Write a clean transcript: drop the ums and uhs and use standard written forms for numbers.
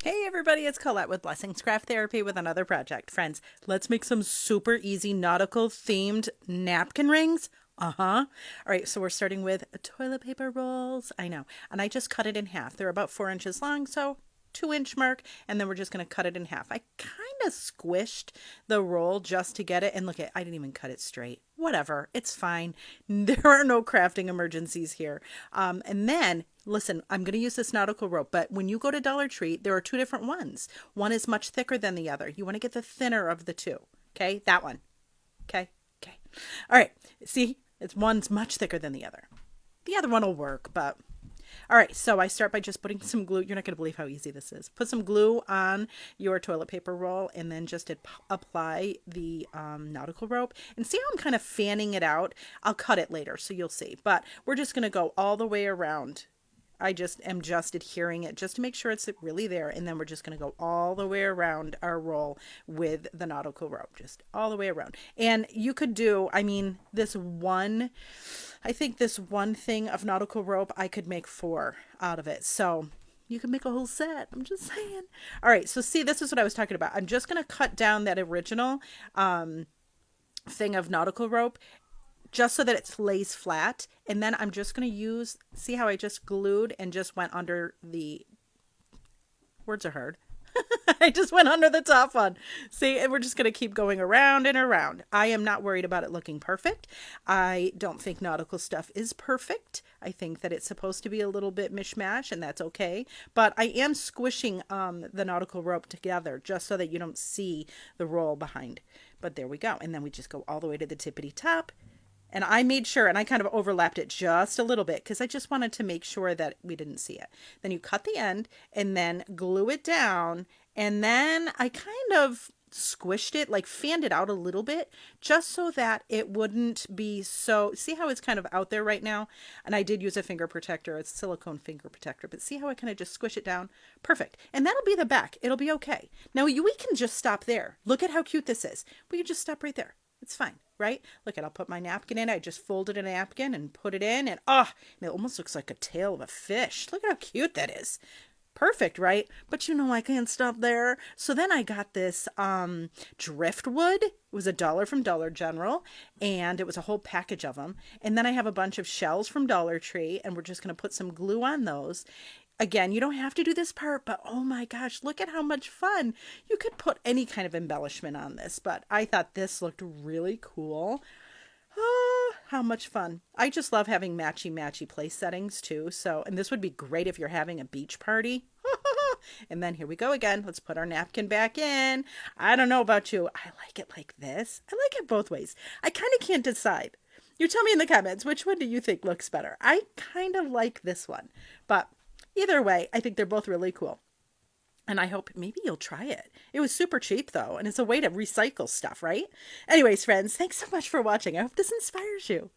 Hey everybody, it's Colette with Blessings Craft Therapy with another project. Friends, let's make some super easy nautical themed napkin rings. Uh-huh. All right, so we're starting with toilet paper rolls. I know. And I just cut it in half. They're about 4 inches long, so 2 inch mark, and then we're just going to cut it in half. I kind of squished the roll just to get it, and look at, I didn't even cut it straight. Whatever, it's fine. There are no crafting emergencies here. And then, listen, I'm going to use this nautical rope, but when you go to Dollar Tree, there are two different ones. One is much thicker than the other. You want to get the thinner of the two. Okay, that one. Okay, okay. All right, see, it's one's much thicker than the other. The other one will work, but all right, so I start by just putting some glue. You're not going to believe how easy this is. Put some glue on your toilet paper roll and then just apply the nautical rope. And see how I'm kind of fanning it out? I'll cut it later, so you'll see. But we're just going to go all the way around. I just am just adhering it just to make sure it's really there. And then we're just going to go all the way around our roll with the nautical rope, just all the way around. And you could do, I mean, I think this one thing of nautical rope, I could make four out of it. So you can make a whole set. I'm just saying. All right. So see, this is what I was talking about. I'm just going to cut down that original thing of nautical rope just so that it lays flat. And then I'm just going to use, see how I just glued and just went under the, words are hard. I just went under the top one. See, and we're just going to keep going around and around. I am not worried about it looking perfect. I don't think nautical stuff is perfect. I think that it's supposed to be a little bit mishmash, and that's okay. But I am squishing the nautical rope together just so that you don't see the roll behind. But there we go. And then we just go all the way to the tippity top. And I made sure, and I kind of overlapped it just a little bit because I just wanted to make sure that we didn't see it. Then you cut the end and then glue it down. And then I kind of squished it, like fanned it out a little bit, just so that it wouldn't be so, see how it's kind of out there right now? And I did use a finger protector, it's a silicone finger protector, but see how I kind of just squish it down? Perfect. And that'll be the back. It'll be okay. Now we can just stop there. Look at how cute this is. We can just stop right there. It's fine, right? Look at, I'll put my napkin in. I just folded a napkin and put it in, and and it almost looks like a tail of a fish. Look at how cute that is. Perfect, right? But you know I can't stop there. So then I got this driftwood. It was $1 from Dollar General, and it was a whole package of them. And then I have a bunch of shells from Dollar Tree, and we're just going to put some glue on those. Again, you don't have to do this part, but oh my gosh, look at how much fun. You could put any kind of embellishment on this, but I thought this looked really cool. Oh, how much fun. I just love having matchy place settings too. So, and this would be great if you're having a beach party. And then here we go again. Let's put our napkin back in. I don't know about you. I like it like this. I like it both ways. I kind of can't decide. You tell me in the comments, which one do you think looks better? I kind of like this one, but either way, I think they're both really cool. And I hope maybe you'll try it. It was super cheap though, and it's a way to recycle stuff, right? Anyways, friends, thanks so much for watching. I hope this inspires you.